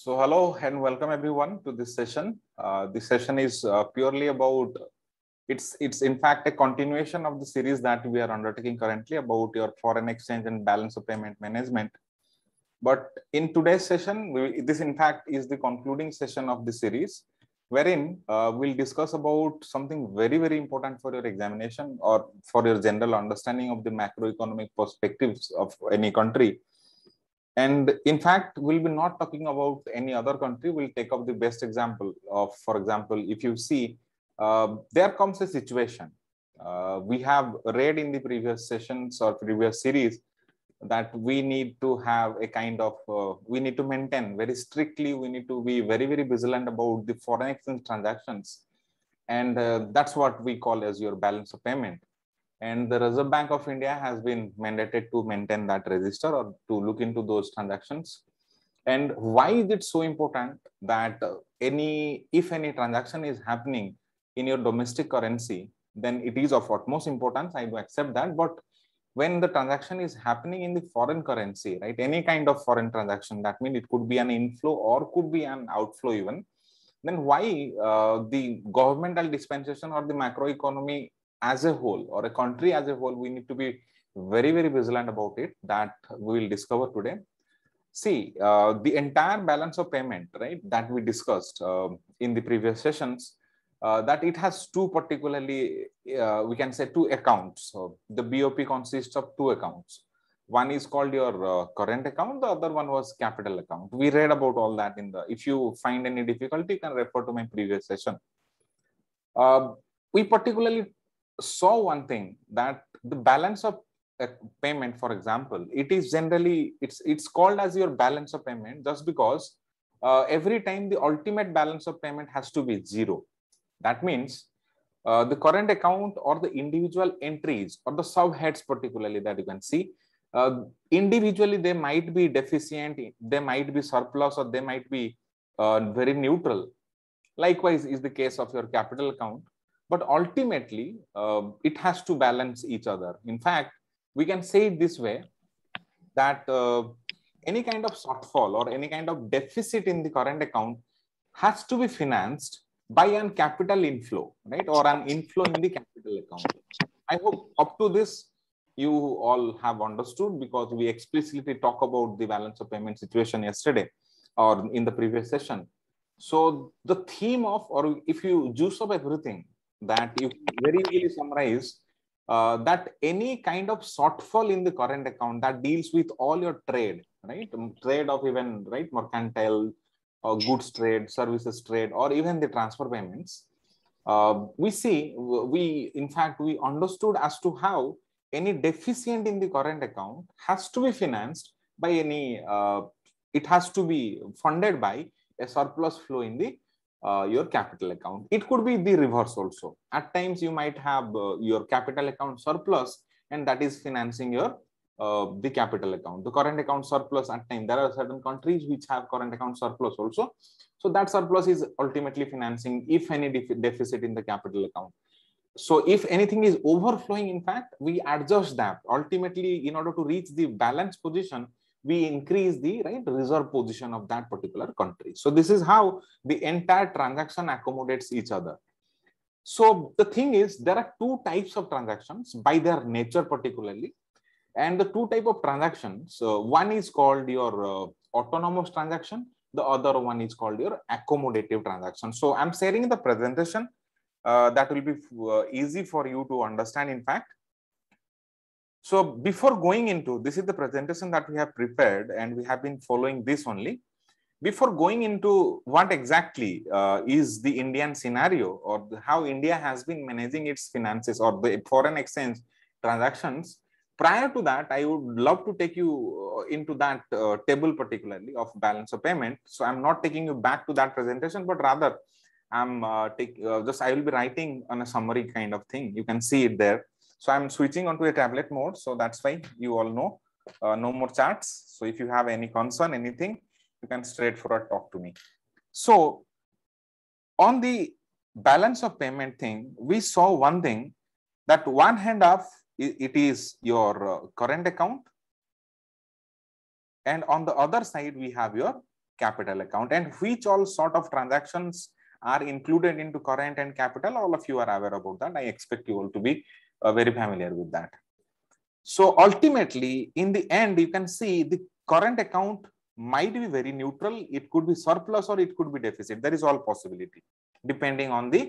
So hello and welcome everyone to this session. This session is purely about, it's in fact a continuation of the series that we are undertaking currently about your foreign exchange and balance of payment management. But in today's session, this in fact is the concluding session of the series, wherein we'll discuss about something very, very important for your examination or for your general understanding of the macroeconomic perspectives of any country. And in fact, we'll be not talking about any other country. We'll take up the best example of, for example, if you see, there comes a situation. We have read in the previous sessions or previous series that we need to have a kind of, we need to maintain very strictly, we need to be very, very vigilant about the foreign exchange transactions. And that's what we call as your balance of payment. And the Reserve Bank of India has been mandated to maintain that register or to look into those transactions. And why is it so important that if any transaction is happening in your domestic currency, then it is of utmost importance. I do accept that. But when the transaction is happening in the foreign currency, right, any kind of foreign transaction, that means it could be an inflow or could be an outflow even, then why the governmental dispensation or the macroeconomy as a whole or a country as a whole, we need to be very, very vigilant about it. That we will discover today. See, the entire balance of payment, right, that we discussed in the previous sessions, that it has two particularly, we can say two accounts. So the BOP consists of two accounts. One is called your current account. The other one was capital account. We read about all that in the, if you find any difficulty, you can refer to my previous session. We particularly saw one thing, that the balance of payment, for example, it is generally, it's called as your balance of payment just because every time the ultimate balance of payment has to be zero. That means the current account or the individual entries or the subheads particularly that you can see, individually they might be deficient, they might be surplus, or they might be very neutral. Likewise is the case of your capital account. But ultimately, it has to balance each other. In fact, we can say it this way, that any kind of shortfall or any kind of deficit in the current account has to be financed by a capital inflow, right? Or an inflow in the capital account. I hope up to this, you all have understood, because we explicitly talk about the balance of payment situation yesterday or in the previous session. So the theme of, or if you juice up everything, that you very easily summarize that any kind of shortfall in the current account that deals with all your trade, right? Trade of even, right, mercantile, goods trade, services trade, or even the transfer payments. In fact, we understood as to how any deficient in the current account has to be financed by any, it has to be funded by a surplus flow in the your capital account. It could be the reverse also. At times you might have your capital account surplus, and that is financing your the capital account. The current account surplus, at times there are certain countries which have current account surplus also. So that surplus is ultimately financing if any deficit in the capital account. So if anything is overflowing, in fact, we adjust that. Ultimately, in order to reach the balanced position, we increase the reserve position of that particular country. So this is how the entire transaction accommodates each other. So the thing is, there are two types of transactions by their nature particularly. And the two type of transactions, one is called your autonomous transaction. The other one is called your accommodative transaction. So I'm sharing the presentation that will be easy for you to understand, in fact. So before going into, this is the presentation that we have prepared, and we have been following this only. Before going into what exactly is the Indian scenario, or how India has been managing its finances or the foreign exchange transactions, prior to that, I would love to take you into that table particularly of balance of payment. So I'm not taking you back to that presentation, but rather I'm I will be writing on a summary kind of thing. You can see it there. So I'm switching onto a tablet mode. So that's why you all know, no more charts. So if you have any concern, anything, you can straightforward talk to me. So on the balance of payment thing, we saw one thing, that one hand off, it is your current account. And on the other side, we have your capital account, and which all sort of transactions are included into current and capital. All of you are aware about that. I expect you all to be very familiar with that. So ultimately, in the end, you can see the current account might be very neutral. It could be surplus or it could be deficit. There is all possibility depending on the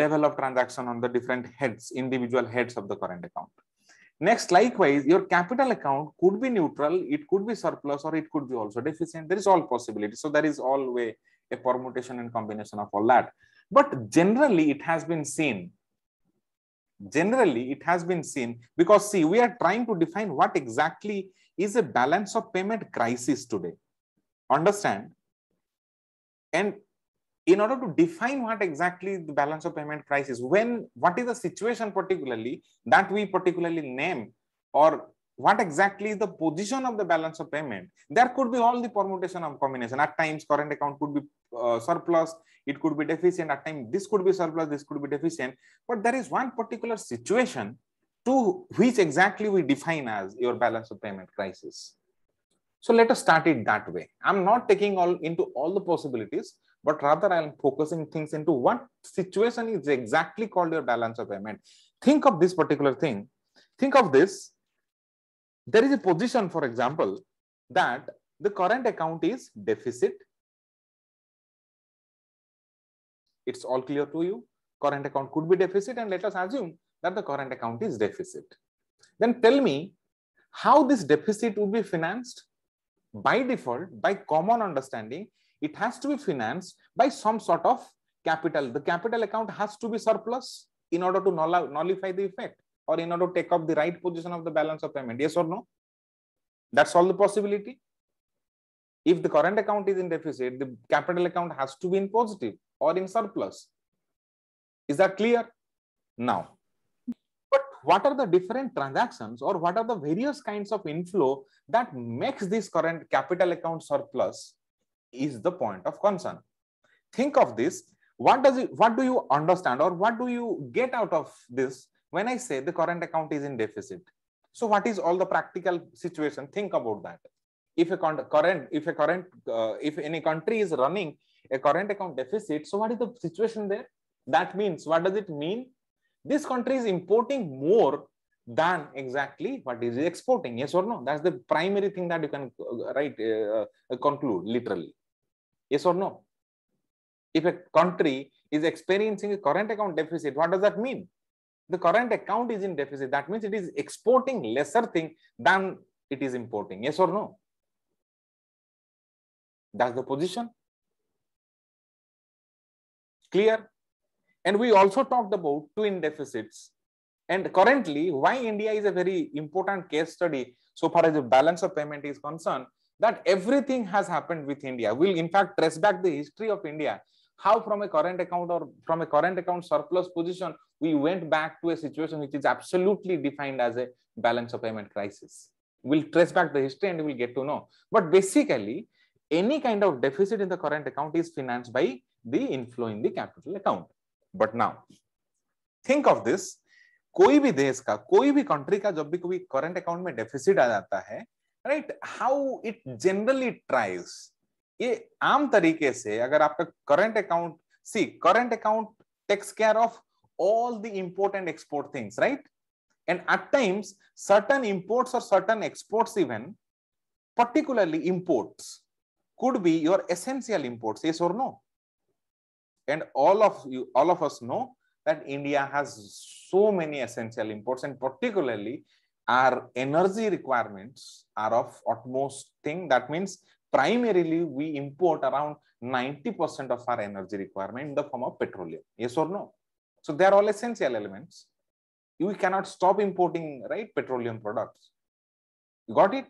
level of transaction on the different heads, individual heads of the current account. Next, likewise, your capital account could be neutral, it could be surplus, or it could be also deficient. There is all possibility. So there is always a permutation and combination of all that. But generally, it has been seen. Because see, we are trying to define what exactly is a balance of payment crisis today. Understand? And in order to define what exactly the balance of payment crisis, what is the situation particularly that we particularly name, or what exactly is the position of the balance of payment, there could be all the permutation of combination. At times, current account could be surplus, it could be deficient. At times, this could be surplus, this could be deficient. But there is one particular situation to which exactly we define as your balance of payment crisis. So let us start it that way. I'm not taking into all the possibilities, but rather I'm focusing things into what situation is exactly called your balance of payment. Think of this particular thing. Think of this. There is a position, for example, that the current account is deficit. It's all clear to you. Current account could be deficit, and let us assume that the current account is deficit. Then tell me how this deficit would be financed. By default, by common understanding, it has to be financed by some sort of capital. The capital account has to be surplus in order to nullify the effect, or in order to take up the right position of the balance of payment. Yes or no? That's all the possibility. If the current account is in deficit, the capital account has to be in positive or in surplus. Is that clear? Now, but what are the different transactions, or what are the various kinds of inflow that makes this current capital account surplus is the point of concern. Think of this. What do you understand, or what do you get out of this when I say the current account is in deficit? So what is all the practical situation? Think about that. If any country is running a current account deficit, so what is the situation there? That means, what does it mean? This country is importing more than exactly what is exporting. Yes or no? That's the primary thing that you can conclude literally. Yes or no? If a country is experiencing a current account deficit, what does that mean? The current account is in deficit. That means it is exporting lesser thing than it is importing. Yes or no? That's the position. Clear? And we also talked about twin deficits. And currently, why India is a very important case study so far as the balance of payment is concerned, that everything has happened with India. We'll in fact trace back the history of India, how from a current account or from a current account surplus position, we went back to a situation which is absolutely defined as a balance of payment crisis. We'll trace back the history and we'll get to know. But basically, any kind of deficit in the current account is financed by the inflow in the capital account. But now, think of this. कोई भी देश का, कोई भी country का जब भी कोई करंट अकाउंट में डेफिसिट आ जाता है, right, how it generally tries, ये आम तरीके से अगर आपका current account takes care of all the import and export things, right? And at times, certain imports or certain exports even, particularly imports, could be your essential imports, yes or no? And all of us know that India has so many essential imports, and particularly our energy requirements are of utmost thing. That means primarily we import around 90% of our energy requirement in the form of petroleum. Yes or no? So they are all essential elements. We cannot stop importing, right, petroleum products. You got it?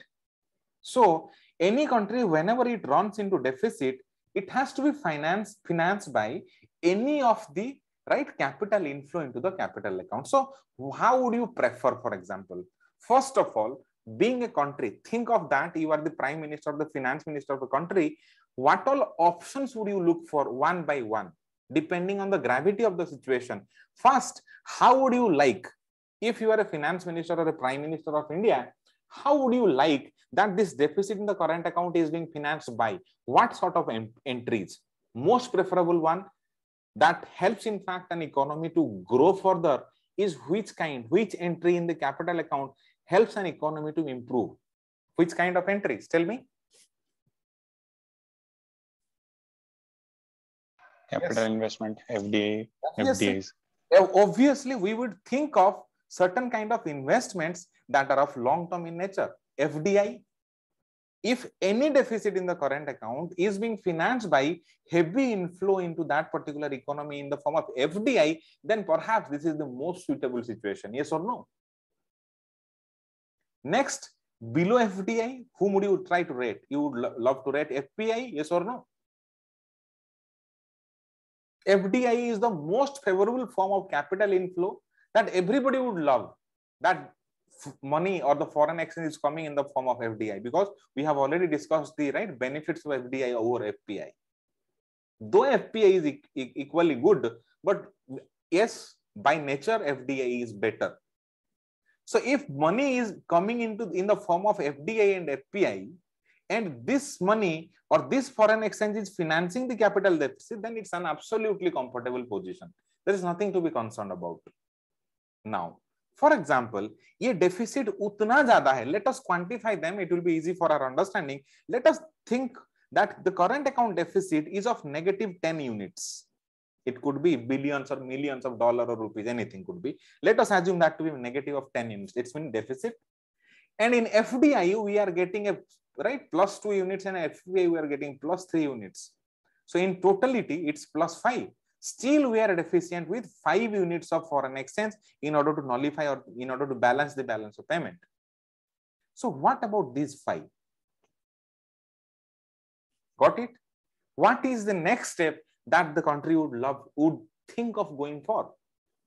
So any country, whenever it runs into deficit, it has to be financed by any of the right capital inflow into the capital account. So how would you prefer, for example? First of all, being a country, think of that you are the prime minister or the finance minister of the country. What all options would you look for one by one, depending on the gravity of the situation? First, how would you like, if you are a finance minister or a prime minister of India, how would you like that this deficit in the current account is being financed by what sort of entries? Most preferable one that helps in fact an economy to grow further is which entry in the capital account helps an economy to improve? Which kind of entries? Tell me. Capital investment, FDI, FDIs. Obviously, we would think of certain kind of investments that are of long-term in nature. FDI, if any deficit in the current account is being financed by heavy inflow into that particular economy in the form of FDI, then perhaps this is the most suitable situation. Yes or no? Next, below FDI, whom would you try to rate? You would love to rate FPI, yes or no? FDI is the most favorable form of capital inflow that everybody would love. That money or the foreign exchange is coming in the form of FDI, because we have already discussed the benefits of FDI over FPI. Though FPI is equally good, but yes, by nature FDI is better. So if money is coming in the form of FDI and FPI, and this money or this foreign exchange is financing the capital deficit, then it's an absolutely comfortable position. There is nothing to be concerned about. Now, for example, ये deficit उतना ज़्यादा है. Let us quantify them. It will be easy for our understanding. Let us think that the current account deficit is of -10 units. It could be billions or millions of dollars or rupees, anything could be. Let us assume that to be negative of 10 units. It's been deficit. And in FDI, we are getting a +2 units, and FPI we are getting +3 units. So in totality, it's +5. Still, we are deficient with 5 units of foreign exchange in order to nullify or in order to balance the balance of payment. So what about these 5? Got it? What is the next step that the country would think of going for?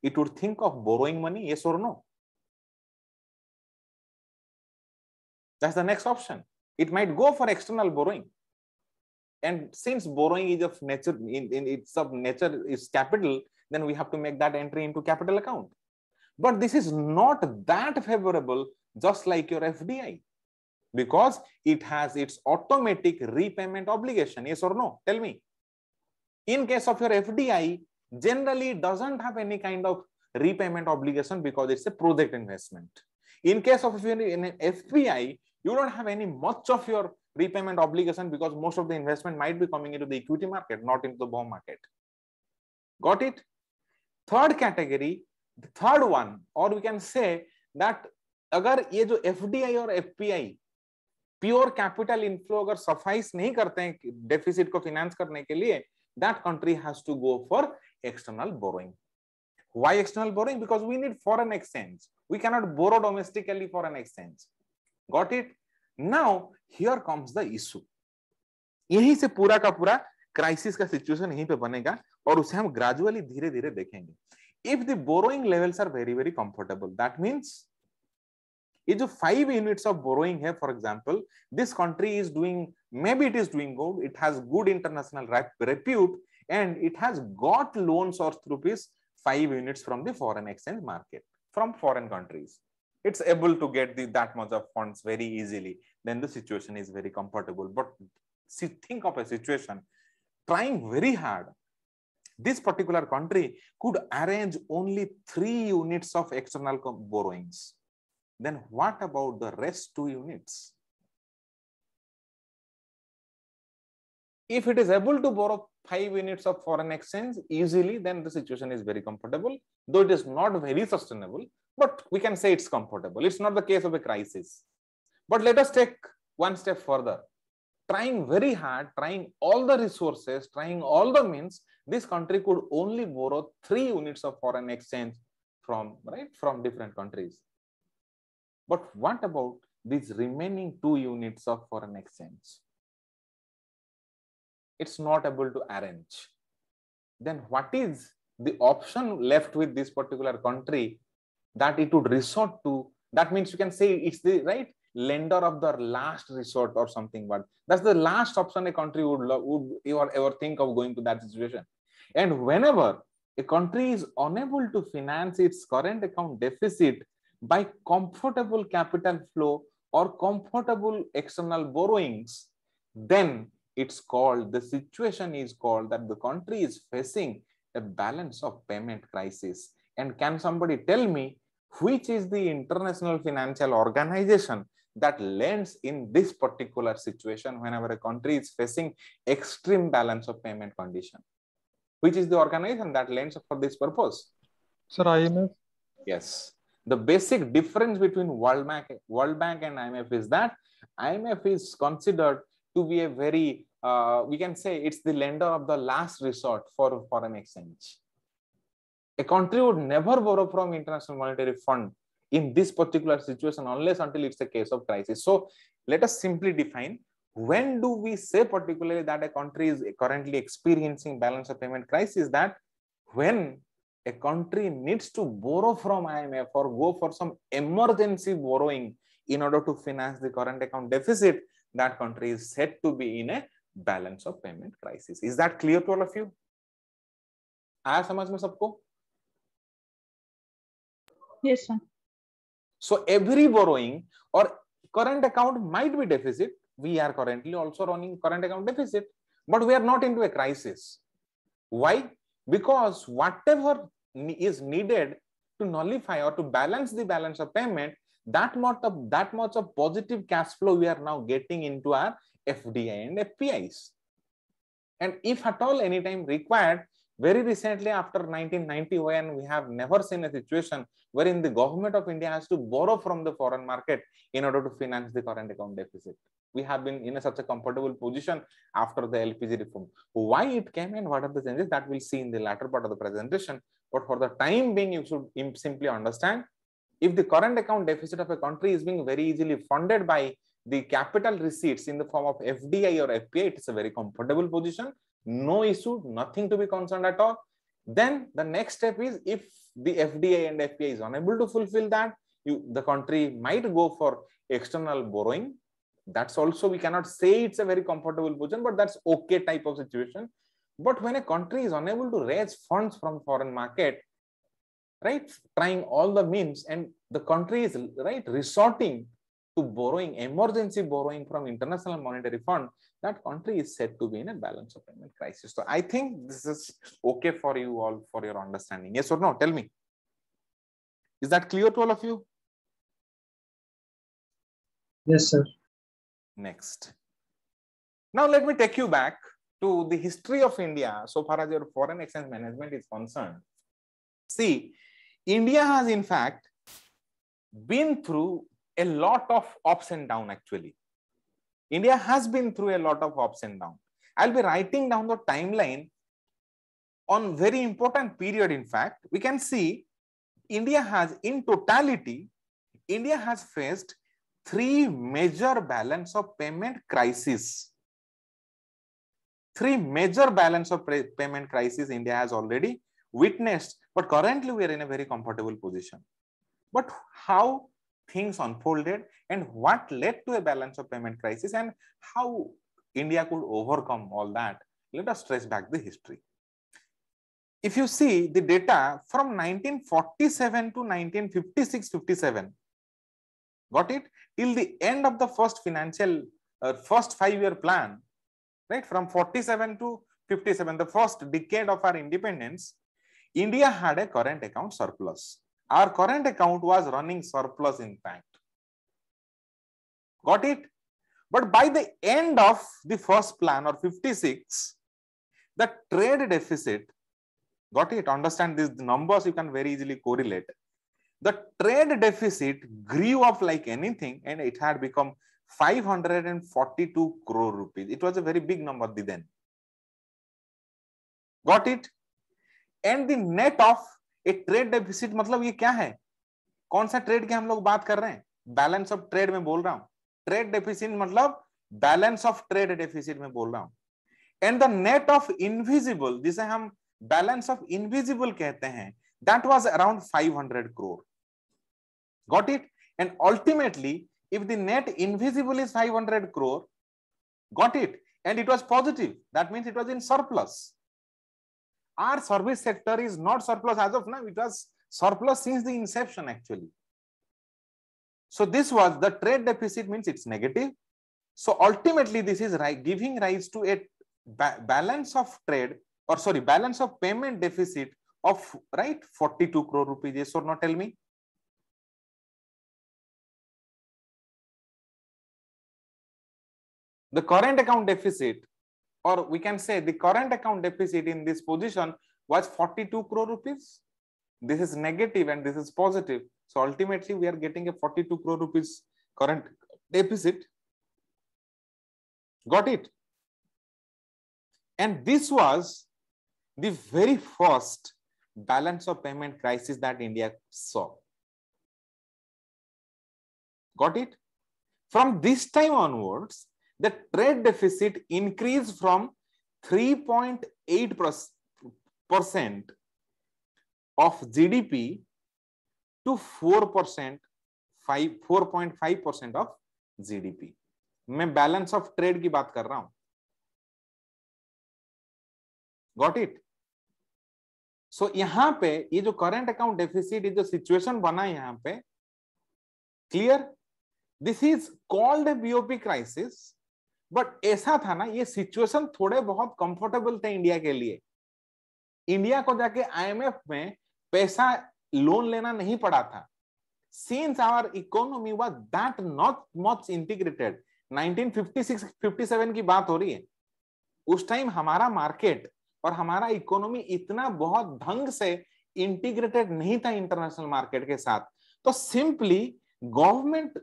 It would think of borrowing money, yes or no? That's the next option. It might go for external borrowing. And since borrowing is of nature, is capital, then we have to make that entry into capital account. But this is not that favorable, just like your FDI, because it has its automatic repayment obligation. Yes or no? Tell me. In case of your FDI, generally doesn't have any kind of repayment obligation because it's a project investment. In case of an FPI, you don't have any much of your repayment obligation because most of the investment might be coming into the equity market, not into the bond market. Got it? Third category, the third one, or we can say that अगर ये जो FDI और FPI pure capital inflow अगर suffice नहीं करते हैं deficit को finance करने के लिए, that country has to go for external borrowing. Why external borrowing? Because we need foreign exchange. We cannot borrow domestically foreign exchange. Got it? Now here comes the issue. यहीं से पूरा का पूरा crisis का situation यहीं पे बनेगा और उसे हम ग्रेजुअली धीरे धीरे देखेंगे. If the borrowing levels are very very comfortable, that means ये जो 5 units of borrowing है, for example, this country is doing, maybe it is doing good, it has good international repute, and it has got loans or rupees 5 units from the foreign exchange market, from foreign countries. It's able to get that much of funds very easily. Then the situation is very comfortable. But see, think of a situation, trying very hard. This particular country could arrange only 3 units of external borrowings. Then what about the rest 2 units? If it is able to borrow 5 units of foreign exchange easily, then the situation is very comfortable, though it is not very sustainable, but we can say it's comfortable. It's not the case of a crisis. But let us take one step further. Trying very hard, trying all the resources, trying all the means, this country could only borrow 3 units of foreign exchange from different countries. But what about these remaining 2 units of foreign exchange? It's not able to arrange. Then what is the option left with this particular country that it would resort to? That means you can say it's the lender of the last resort or something, but that's the last option a country would ever think of going to that situation. And whenever a country is unable to finance its current account deficit by comfortable capital flow or comfortable external borrowings, then it's called, the situation is called that the country is facing a balance of payment crisis. And can somebody tell me which is the international financial organization that lends in this particular situation whenever a country is facing extreme balance of payment condition? Which is the organization that lends for this purpose? Sir, IMF. Yes. The basic difference between World Bank and IMF is that IMF is considered to be a very, we can say it's the lender of the last resort for foreign exchange. A country would never borrow from International Monetary Fund in this particular situation unless until it's a case of crisis. So let us simply define, when do we say particularly that a country is currently experiencing balance of payment crisis? That when a country needs to borrow from IMF or go for some emergency borrowing in order to finance the current account deficit, that country is said to be in a balance of payment crisis. Is that clear to all of you? आया समझ में सबको? Yes, sir. So every borrowing or current account might be deficit. We are currently also running current account deficit, but we are not into a crisis. Why? Because whatever is needed to nullify or to balance the balance of payment, that much of positive cash flow we are now getting into our FDI and FPIs. And if at all anytime required, very recently after 1990, when we have never seen a situation wherein the government of India has to borrow from the foreign market in order to finance the current account deficit. We have been in such a comfortable position after the LPG reform. Why it came and what are the changes, that we'll see in the latter part of the presentation. But for the time being, you should simply understand, if the current account deficit of a country is being very easily funded by the capital receipts in the form of FDI or FPI, it's a very comfortable position. No issue, nothing to be concerned at all. Then the next step is, if the FDI and FPI is unable to fulfill that, the country might go for external borrowing. That's also, we cannot say it's a very comfortable position, but that's okay type of situation. But when a country is unable to raise funds from foreign market, right, trying all the means, and the country is right resorting to borrowing, emergency borrowing from International Monetary Fund, that country is said to be in a balance of payment crisis. So I think this is okay for you all, for your understanding. Yes or no? Tell me. Is that clear to all of you? Yes, sir. Next. Now let me take you back to the history of India so far as your foreign exchange management is concerned. See, India has in fact been through a lot of ups and downs actually. India has been through a lot of ups and downs. I'll be writing down the timeline on very important period. In fact, we can see India has, in totality, India has faced 3 major balance of payment crises. 3 major balance of payment crises India has already witnessed, but currently we are in a very comfortable position. But how things unfolded and what led to a balance of payment crisis and how India could overcome all that, let us trace back the history. If you see the data from 1947 to 1956-57, got it, till the end of the first financial first 5-year plan, right, from 47 to 57, the first decade of our independence, India had a current account surplus. Our current account was running surplus, in fact. Got it? But by the end of the first plan, or 56, the trade deficit, got it? Understand these numbers, you can very easily correlate. The trade deficit grew up like anything and it had become 542 crore rupees. It was a very big number then. Got it? And the net of a trade deficit, मतलब ये क्या है? कौन सा trade की हम लोग बात कर रहे हैं? बैलेंस ऑफ ट्रेड में बोल रहा हूं. ट्रेड डेफिसिट मतलब बैलेंस ऑफ ट्रेड डेफिसिट में बोल रहा हूं. And the net of invisible, जिसे हम बैलेंस ऑफ इनविजिबल कहते हैं, that was around 500 crore. Got it? And ultimately, if the net invisible is 500 crore, got it? And it was positive, that means it was in surplus. Our service sector is not surplus as of now, it was surplus since the inception actually. So this was the trade deficit, means it's negative. So ultimately this is giving rise to a balance of trade, or sorry, balance of payment deficit of, right, 42 crore rupees. Yes or no? Tell me. The current account deficit, or we can say the current account deficit in this position was 42 crore rupees. This is negative and this is positive. So ultimately we are getting a 42 crore rupees current deficit. Got it? And this was the very first balance of payment crisis that India saw. Got it? From this time onwards, the trade deficit increased from 3.8% of GDP to 4%, 4.5% of GDP. मैं balance of trade की बात कर रहा हूं. Got it? सो यहां पे ये जो करंट अकाउंट डेफिसिट, ये जो सिचुएशन बना यहां पे, clear, this is called a BOP crisis. But ऐसा था ना, ये सिचुएशन थोड़े बहुत कंफर्टेबल थे इंडिया के लिए. इंडिया को जाके आईएमएफ में पैसा लोन लेना नहीं पड़ा था. Since our economy was that not much integrated, 1956-57 की बात हो रही है. उस टाइम हमारा मार्केट और हमारा इकोनॉमी इतना बहुत ढंग से इंटीग्रेटेड नहीं था इंटरनेशनल मार्केट के साथ. तो सिंपली गवर्नमेंट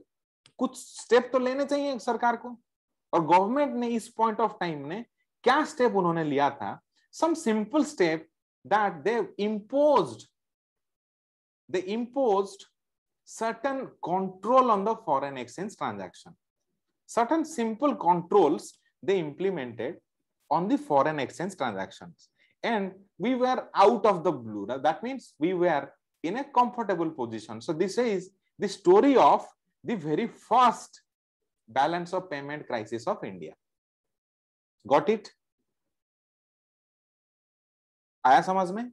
कुछ स्टेप तो लेने चाहिए सरकार को. और गवर्नमेंट ने इस पॉइंट ऑफ टाइम ने क्या स्टेप उन्होंने लिया था? Some simple step that they imposed certain control on the foreign exchange transaction. Certain simple controls they implemented on the foreign exchange transactions, and we were out of the blue. That means we were in a comfortable position. So this is the story of the very first balance of payment crisis of India. Got it? आया समझ में?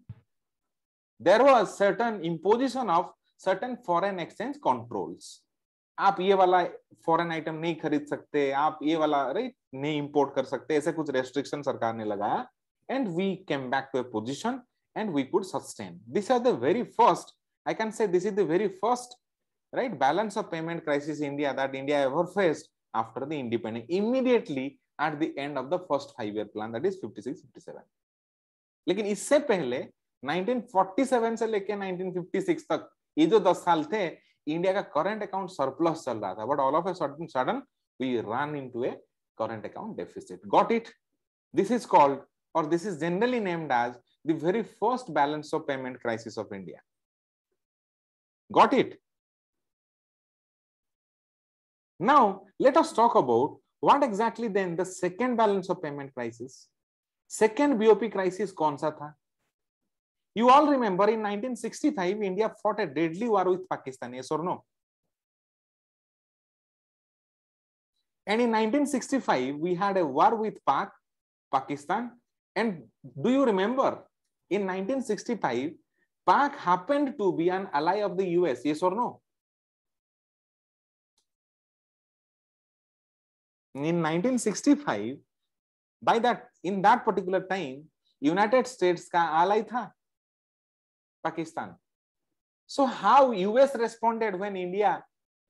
There was certain imposition of certain foreign exchange controls. आप ये वाला foreign item नहीं खरीद सकते, आप ये वाला राइट नहीं इंपोर्ट कर सकते, ऐसे कुछ रेस्ट्रिक्शन सरकार ने लगाया. And we came back to a position and we could sustain. This are the very first, I can say this is the very first right balance of payment crisis India that India ever faced after the independence, immediately at the end of the first 5 year plan, that is 56-57. लेकिन इससे पहले 1947 से लेके 1956 तक ये जो 10 साल थे, इंडिया का करंट अकाउंट सरप्लस चल रहा था. But all of a sudden we run into a current account deficit. Got it? This is called, or this is generally named as the very first balance of payment crisis of India. Got it? Now let us talk about what exactly then the second balance of payment crisis. Second BOP crisis कौन सा था? You all remember in 1965 India fought a deadly war with Pakistan, yes or no? And in 1965 we had a war with Pakistan. And do you remember in 1965 Pak happened to be an ally of the US, yes or no? In 1965, in that particular time, United States का ally था Pakistan. So how US responded when India,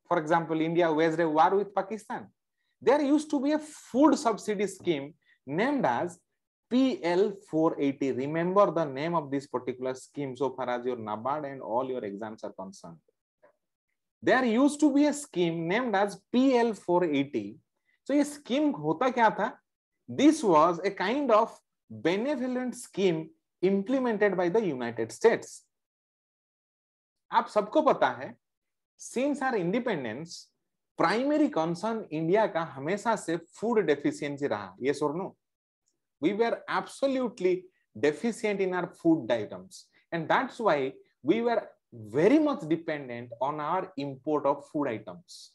for example, India waged a war with Pakistan? There used to be a food subsidy scheme named as PL 480. Remember the name of this particular scheme so far as your NABARD and all your exams are concerned. There used to be a scheme named as PL 480. So ये scheme होता क्या था? This was a kind of benevolent scheme implemented by the United States. आप सबको पता है, since our independence, primary concern India का हमेशा से फूड डेफिशिएंसी रहा. Yes or no? We were absolutely deficient in our food items, and that's why we were very much dependent on our import of food items.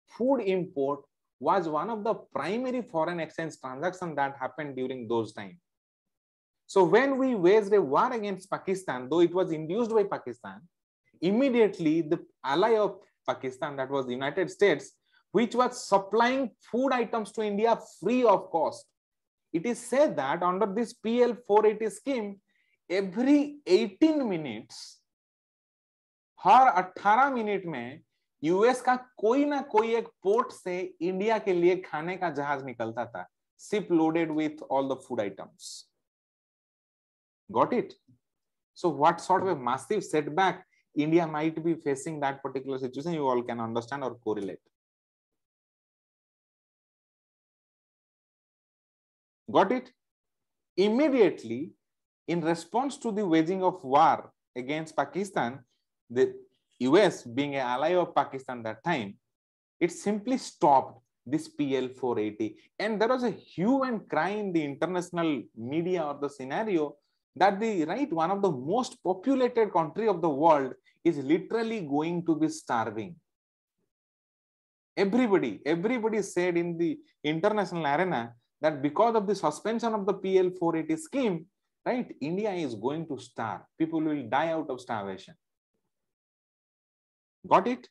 Food import was one of the primary foreign exchange transactions that happened during those times. So when we waged a war against Pakistan, though it was induced by Pakistan, immediately the ally of Pakistan, that was the United States, which was supplying food items to India free of cost. It is said that under this PL 480 scheme, every 18 minutes, her 18 minute में US का कोई ना कोई एक port से India के लिए खाने का जहाज निकलता था, ship loaded with all the food items. Got it? So what sort of a massive setback India might be facing that particular situation, you all can understand or correlate. Got it? Immediately, in response to the waging of war against Pakistan, the US being an ally of Pakistan that time, it simply stopped this PL 480. And there was a hue and cry in the international media or the scenario that one of the most populated country of the world is literally going to be starving. Everybody said in the international arena that because of the suspension of the PL 480 scheme, right, India is going to starve. People will die out of starvation. Got it?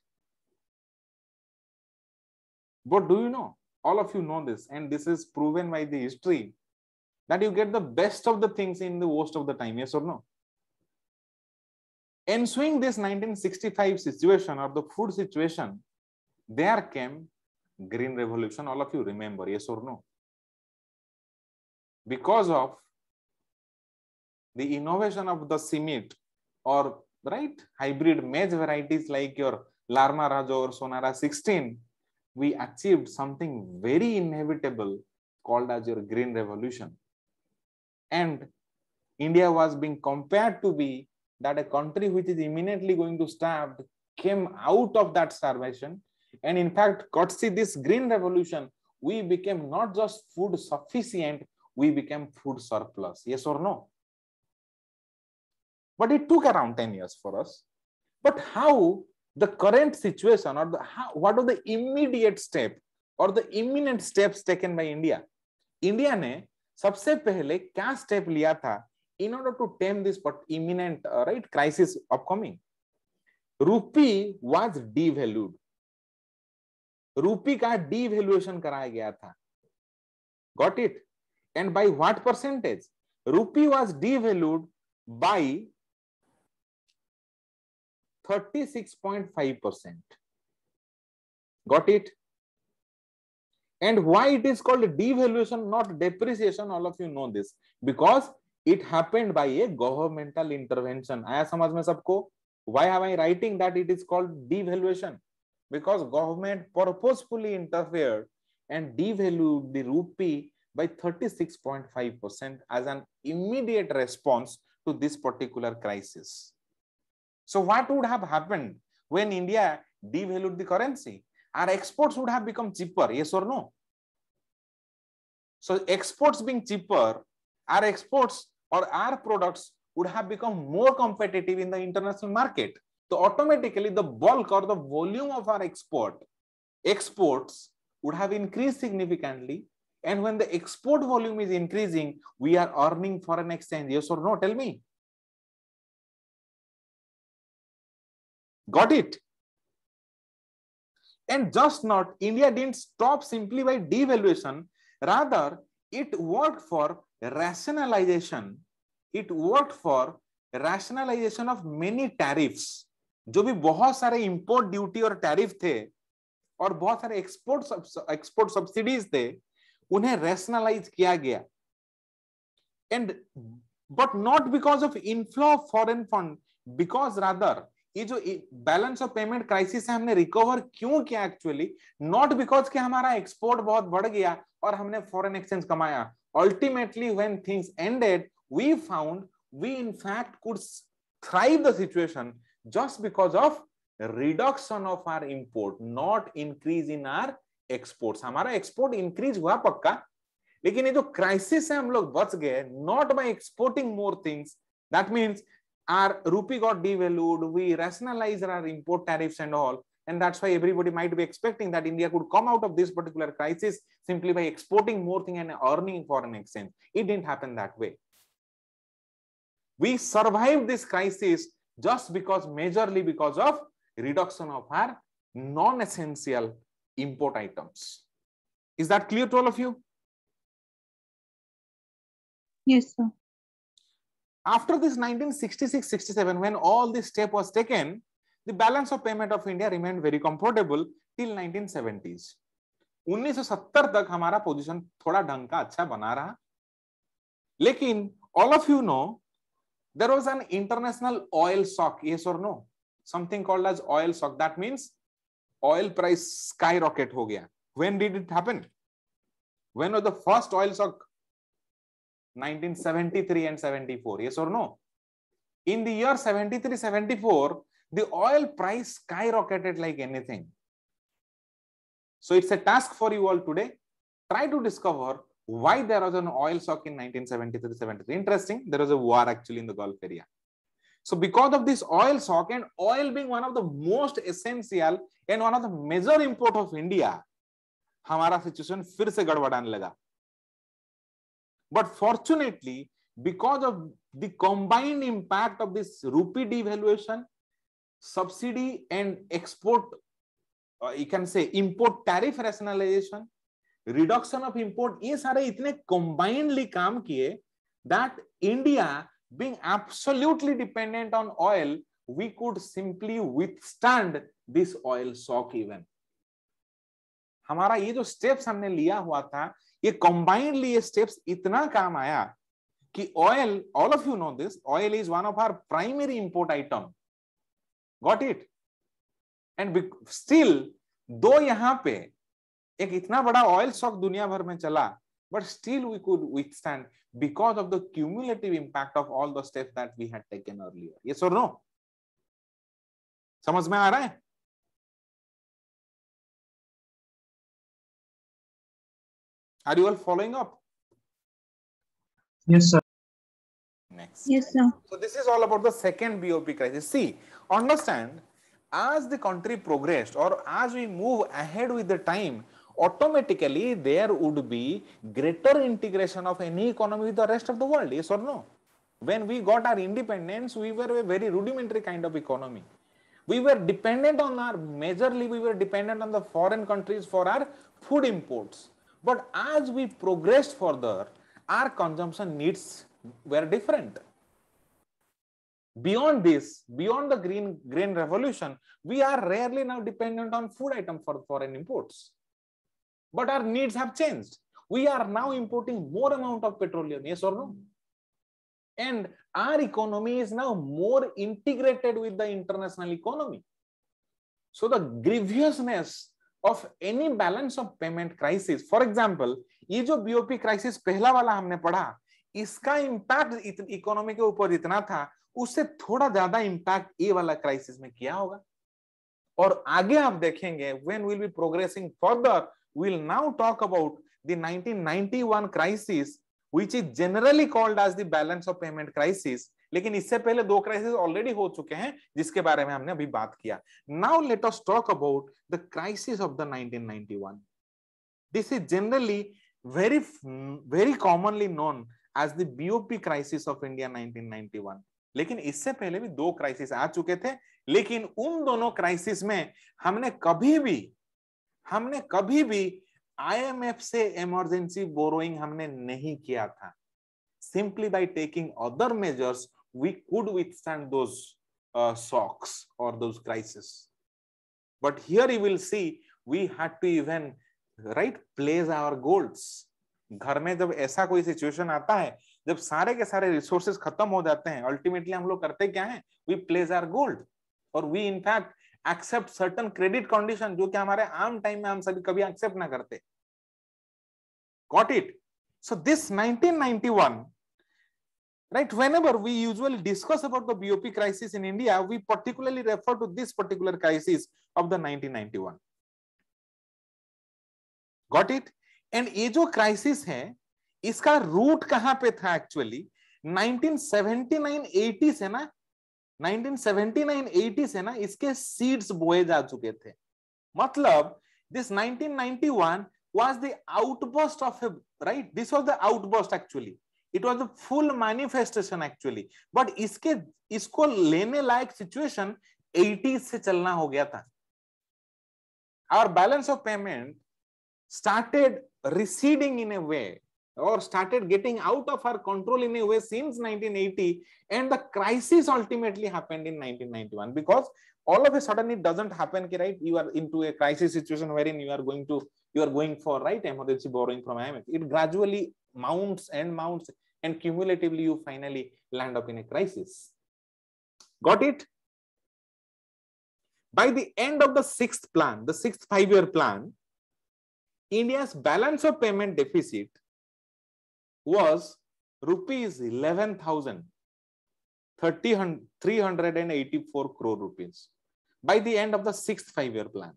But do you know? All of you know this, and this is proven by the history, that you get the best of the things in the worst of the time. Yes or no? Ensuing this 1965 situation or the food situation, there came Green Revolution. All of you remember, yes or no? Because of the innovation of the CIMIT or hybrid maize varieties like your Larma Rajo or Sonara 16, we achieved something very inevitable called as your Green Revolution. And India was being compared to be that a country which is imminently going to starve came out of that starvation. And in fact, courtesy this Green Revolution, we became not just food sufficient, we became food surplus. Yes or no? But it took around 10 years for us. But how the current situation or what are the immediate step or the imminent steps taken by India? India ने सबसे पहले क्या step लिया था in order to tame this imminent crisis upcoming? Rupee was devalued. Rupee का devaluation कराया गया था. Got it? And by what percentage? Rupee was devalued by 36.5%. Got it? And why it is called devaluation, not depreciation, all of you know this, because it happened by a governmental intervention. आया समझ में सबको? Why am I writing that it is called devaluation? Because government purposefully interfered and devalued the rupee by 36.5% as an immediate response to this particular crisis. So what would have happened when India devalued the currency? Our exports would have become cheaper, yes or no? So exports being cheaper, our exports or our products would have become more competitive in the international market. So automatically the bulk or the volume of our exports would have increased significantly. And when the export volume is increasing, we are earning foreign exchange, yes or no? Tell me. Got it? And just not, India didn't stop simply by devaluation. Rather, it worked for rationalization. It worked for rationalization of many tariffs. जो भी बहुत सारे import duty और tariff थे और बहुत सारे export subsidies थे, उन्हें rationalize किया गया. And but not because of inflow of foreign fund, because rather ये जो बैलेंस ऑफ पेमेंट क्राइसिस है हमने रिकवर क्यों किया एक्चुअली, नॉट बिकॉज कि हमारा एक्सपोर्ट बहुत बढ़ गया और हमने फॉरेन एक्सचेंज कमाया. Ultimately when things ended we found we in fact could thrive the situation just because of reduction of our import, not increase in our exports. हमारा export increase हुआ पक्का, लेकिन ये जो क्राइसिस है हम लोग बच गए not by exporting more things. That means our rupee got devalued, we rationalized our import tariffs and all, and that's why everybody might be expecting that India could come out of this particular crisis simply by exporting more thing and earning foreign exchange. It didn't happen that way. We survived this crisis just because, majorly because of reduction of our non-essential import items. Is that clear to all of you? Yes, sir. After this 1966-67, when all this step was taken, the balance of payment of India remained very comfortable till 1970s. 1970 तक हमारा position थोड़ा ढंग का अच्छा बना रहा, लेकिन all of you know there was an international oil shock, yes or no? Something called as oil shock. That means oil price skyrocket हो गया. When did it happen? When was the first oil shock? 1973 and 74, yes or no? In the year 73-74, the oil price skyrocketed like anything. So it's a task for you all today. Try to discover why there was an oil shock in 1973-73. Interesting, there was a war actually in the Gulf area. So because of this oil shock, and oil being one of the most essential and one of the major import of India, हमारा situation फिर से गड़बड़ाने लगा. But fortunately, because of the combined impact of this rupee devaluation, subsidy and export, you can say import tariff rationalization, reduction of import, ये सारे इतने combinedly काम किए that India being absolutely dependent on oil, we could simply withstand this oil shock even. हमारा ये जो steps हमने लिया हुआ था, ये combinedly ये steps इतना काम आया कि oil, all of you know this, oil is one of our primary import item. Got it? And still, दो यहाँ पे एक इतना बड़ा oil shock दुनिया भर में चला, but still we could withstand because of the cumulative impact of all the steps that we had taken earlier. Yes or no? समझ में आ रहा है? Are you all following up? Yes, sir. Next. Yes, sir. So this is all about the second BOP crisis. See, understand, as the country progressed or as we move ahead with the time, automatically there would be greater integration of any economy with the rest of the world. Yes or no? When we got our independence, we were a very rudimentary kind of economy. We were dependent on majorly we were dependent on the foreign countries for our food imports. But as we progressed further, our consumption needs were different. Beyond this, beyond the grain revolution, we are rarely now dependent on food items for foreign imports. But our needs have changed. We are now importing more amount of petroleum, yes or no? And our economy is now more integrated with the international economy. So the grievousness of any balance of payment crisis, for example, ये जो BOP crisis पहला वाला हमने पढ़ा, इसका impact economy के ऊपर इतना था, उससे थोड़ा ज्यादा इम्पैक्ट ये वाला क्राइसिस में किया होगा. और आगे आप देखेंगे, when we'll be progressing further, we'll now talk about the 1991 crisis, which is generally called as the balance of payment crisis. लेकिन इससे पहले दो क्राइसिस ऑलरेडी हो चुके हैं जिसके बारे में हमने अभी बात किया. Now let us talk about the crisis of the 1991. This is generally very commonly known as the BOP crisis of India 1991. लेकिन इससे पहले भी दो क्राइसिस आ चुके थे, लेकिन उन दोनों क्राइसिस में हमने कभी भी IMF से इमरजेंसी बोरोइंग हमने नहीं किया था. Simply by taking other measures, we could withstand those shocks or those crises. But here you will see we had to even place our golds. घर में जब ऐसा कोई सिचुएशन आता है, जब सारे के सारे रिसोर्सेज खत्म हो जाते हैं, अल्टीमेटली हम लोग करते क्या है? We place our gold, और we in fact accept certain credit condition जो कि हमारे आम टाइम में हम सभी कभी एक्सेप्ट ना करते. Got it? So this 1991, right? Whenever we usually discuss about the BOP crisis in India, we particularly refer to this particular crisis of the 1991. Got it? And ये जो क्राइसिस है, इसका रूट कहां पे था एक्चुअली? 1979-80 से ना, 1979-80 से ना इसके सीड्स बोए जा चुके थे. मतलब this 1991 was the outburst of a, right? This was the outburst actually. It was the full manifestation actually. But इसको लेने लायक सिचुएशन 80s से चलना हो गया था. our balance of payment started receding in a way, or started getting out of our control in a way since 1980, and the crisis ultimately happened in 1991. Because all of a sudden it doesn't happen, right? You are into a crisis situation wherein you are going for, right, emergency borrowing from IMF. It gradually mounts, and cumulatively you finally land up in a crisis. Got it? By the end of the sixth 5-year plan, India's balance of payment deficit was rupees 11,384 crore rupees by the end of the sixth 5-year plan.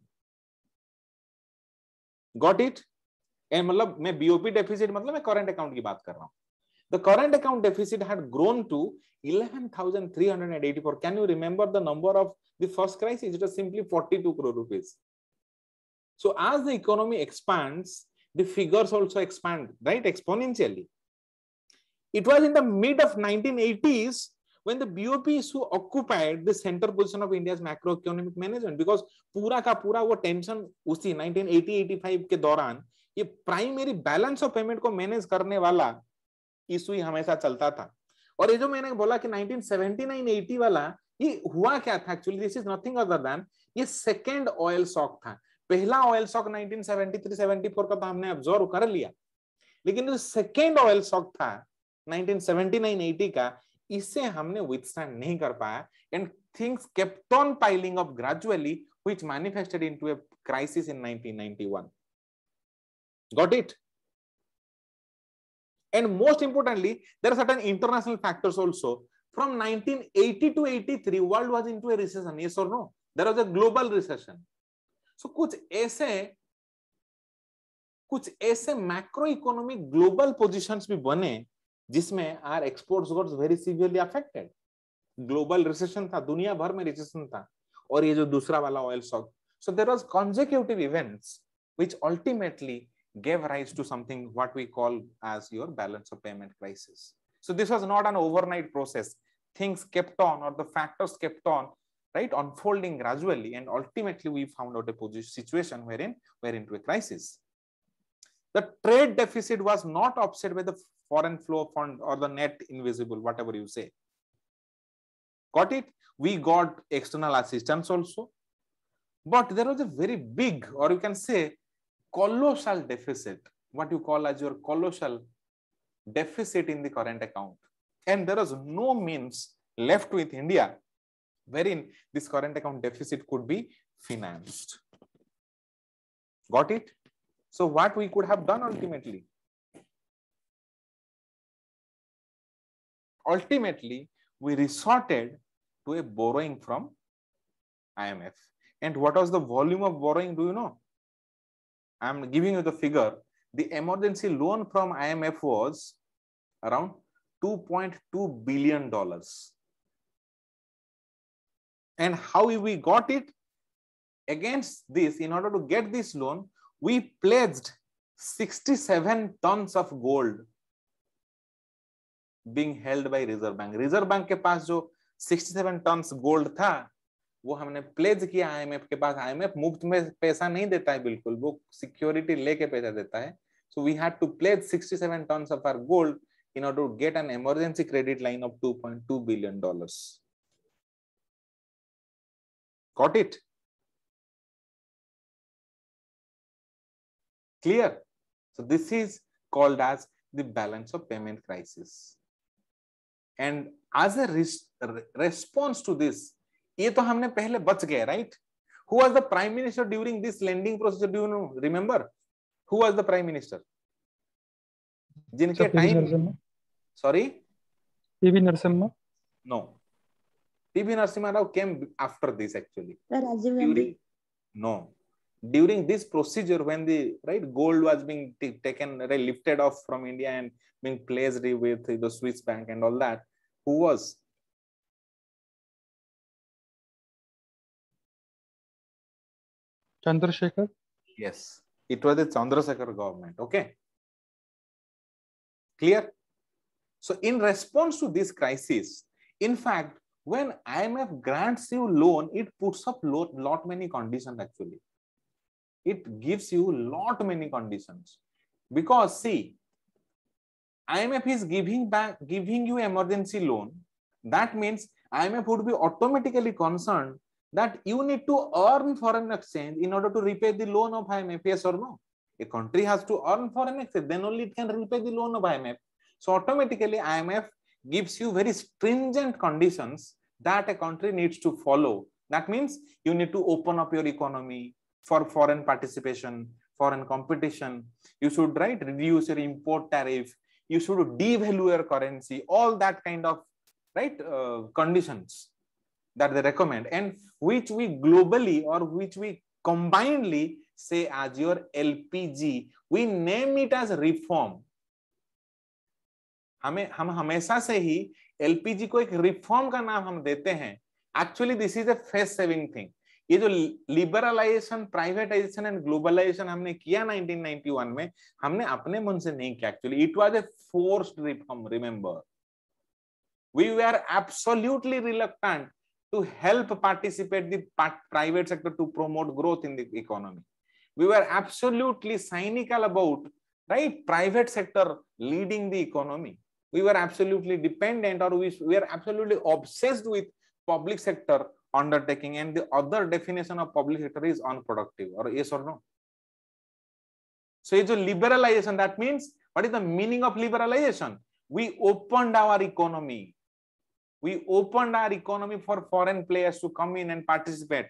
Got it? And मतलब मैं BOP deficit मतलब मैं current account की बात कर रहा हूँ. The current account deficit had grown to 11,384. Can you remember the number of the first crisis? It was simply 42 crore rupees. So as the economy expands, the figures also expand, right, exponentially. It was in the mid of 1980s when the BOP issue occupied the center position of India's macroeconomic management, because पूरा का पूरा वो tension उसी 1980-85 के दौरान ये primary balance of payment को manage करने वाला इशू ही हमेशा चलता था. और ये जो मैंने बोला कि 1979-80 वाला, ये हुआ क्या था actually? This is nothing other than ये सेकेंड ऑयल शॉक था. पहला ऑयल शॉक 1973-74 का तो हमने ऑब्जर्व कर लिया, लेकिन जो सेकेंड ऑयल शॉक था 1979-80 का, इसे हमने विथस्टैंड नहीं कर पाया, and things kept on piling up gradually, which manifested into a crisis in 1991. Got it? And most importantly, there are certain international factors also. From 1980 to 83, world was into a recession. Yes or no? There was a global recession. So कुछ ऐसे macro economic global positions भी बने जिसमें our exports got very severely affected. Global recession था, दुनिया भर में recession था, और ये जो दूसरा वाला oil shock. So there was consecutive events which ultimately gave rise to something what we call as your balance of payment crisis. So this was not an overnight process. Things kept on, or the factors kept on, right, unfolding gradually, and ultimately we found out a situation wherein we're into a crisis. The trade deficit was not offset by the foreign flow fund or the net invisible, whatever you say. Got it? We got external assistance also, but there was a very big, or you can say colossal deficit, what you call as your colossal deficit in the current account, and there was no means left with India wherein this current account deficit could be financed. Got it? So what we could have done ultimately? Ultimately, we resorted to a borrowing from IMF. And what was the volume of borrowing? Do you know? I'm giving you the figure. The emergency loan from IMF was around $2.2 billion. And how we got it? Against this, in order to get this loan, we pledged 67 tons of gold being held by Reserve Bank. Reserve Bank के पास जो 67 tons gold था, वो हमने pledge किया IMF के पास. IMF मुफ्त में पैसा नहीं देता है बिल्कुल, वो सिक्योरिटी लेके पैसा देता है. So we had to pledge 67 tons of our gold in order to get an emergency credit line of $2.2 billion. Got it? Clear? So this is called as the balance of payment crisis. And as a response to this, ये तो हमने पहले बच गए, right? Who was the prime minister during this lending procedure? Do you know? Remember? Who was the prime minister? जिनके time, sorry, PV Narasimha. No, PV Narasimha Rao came after this actually. During this procedure, when the gold was being taken, lifted off from India and being placed with the Swiss bank and all that, who was? Chandrasekhar. Yes, it was the Chandrasekhar government. Okay, clear? So in response to this crisis, in fact, when IMF grants you loan, it puts up lot many conditions actually. It gives you lot many conditions, because see, IMF is giving you emergency loan. That means IMF would be automatically concerned that you need to earn foreign exchange in order to repay the loan of IMF. Yes or no? A country has to earn foreign exchange, then only it can repay the loan of IMF. So automatically IMF gives you very stringent conditions that a country needs to follow. That means you need to open up your economy for foreign participation, foreign competition. You should reduce your import tariff. You should devalue your currency. All that kind of conditions that they recommend, and which we globally or which we combinedly say as your LPG. We name it as reform. हम हमेशा से ही LPG को एक reform का नाम हम देते हैं. Actually this is a face saving thing. ये जो लिबरलाइजेशन, प्राइवेटाइजेशन एंड ग्लोबलाइजेशन हमने किया 1991 में, हमने अपने मन से नहीं किया. Actually it was a forced reform. Remember, we were absolutely reluctant to help participate the private sector to promote growth in the economy. We were absolutely cynical about private sector leading the economy. We were absolutely dependent, or we were absolutely obsessed with public sector undertaking, and the other definition of public sector is unproductive. Or yes or no? So it's a liberalization. That means, what is the meaning of liberalization? We opened our economy. We opened our economy for foreign players to come in and participate.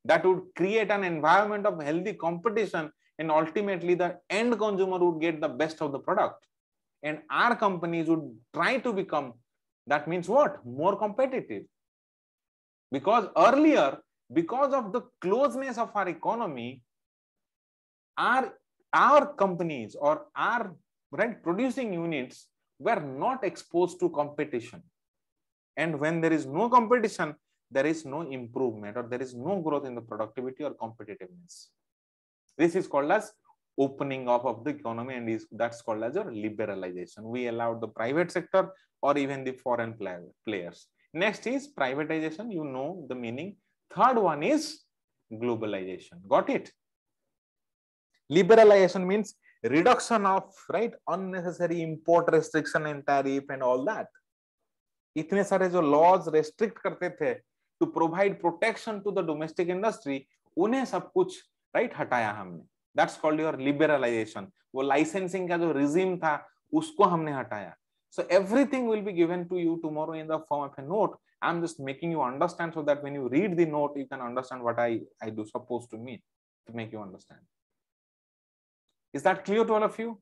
That would create an environment of healthy competition, and ultimately the end consumer would get the best of the product. And our companies would try to become, that means what? More competitive. Because earlier, because of the closeness of our economy, our companies or our producing units were not exposed to competition. And when there is no competition, there is no improvement, or there is no growth in the productivity or competitiveness. This is called as opening up of the economy, and that's called as a liberalization. We allowed the private sector or even the foreign players. Next is privatization. You know the meaning. Third one is globalization. Got it? Liberalization means reduction of unnecessary import restriction and tariff and all that. इतने सारे जो laws restrict करते थे to provide protection to the domestic industry, उन्हें सब कुछ हटाया हमने. That's called your liberalization. वो लाइसेंसिंग का जो रिजीम था उसको हमने हटाया. So everything will be given to you tomorrow in the form of a note. I'm just making you understand so that when you read the note, you can understand what I do supposed to mean to make you understand. Is that clear to all of you?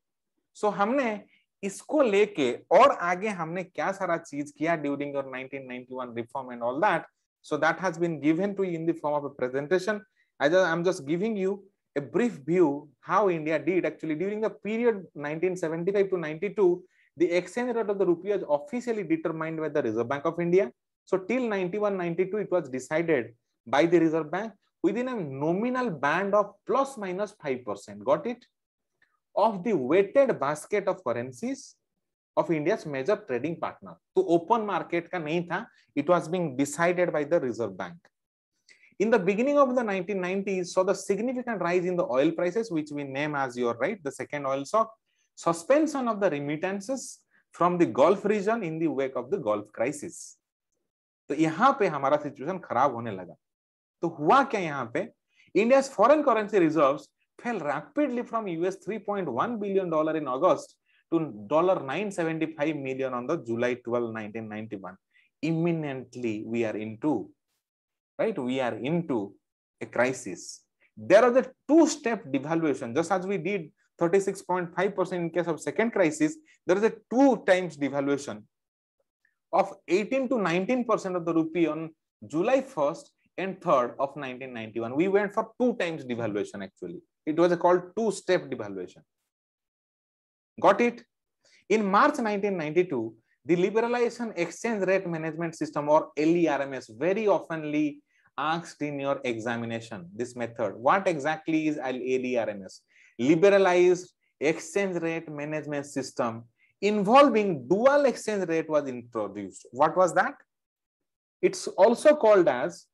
So हमने इसको लेके और आगे हमने क्या सारा चीज किया during your 1991 reform and all that. So that has been given to you in the form of a presentation. I'm just giving you a brief view how India did actually during the period 1975 to 92. The exchange rate of the rupee was officially determined by the Reserve Bank of India. So till 91-92, it was decided by the Reserve Bank within a nominal band of plus minus 5%. Got it? Of the weighted basket of currencies of India's major trading partner. So open market ka nahi tha. It was being decided by the Reserve Bank. In the beginning of the 1990s, saw the significant rise in the oil prices, which we name as the second oil shock. Suspension of the remittances from the Gulf region in the wake of the Gulf crisis. तो यहाँ पे हमारा situation खराब होने लगा. तो हुआ क्या यहाँ पे? India's foreign currency reserves fell rapidly from US $3.1 billion in August to $975 million on the July 12, 1991. Imminently, we are into a crisis. There was a two-step devaluation, just as we did 36.5% in case of second crisis. There is a 2 times devaluation of 18 to 19% of the rupee on July 1st and 3rd of 1991. We went for 2 times devaluation actually. It was called two-step devaluation. Got it? In March 1992, the Liberalization Exchange Rate Management System, or LERMS, very oftenly asked in your examination this method. What exactly is LERMS? Liberalized Exchange Rate Management System involving dual exchange rate was introduced. What was that? It's also called as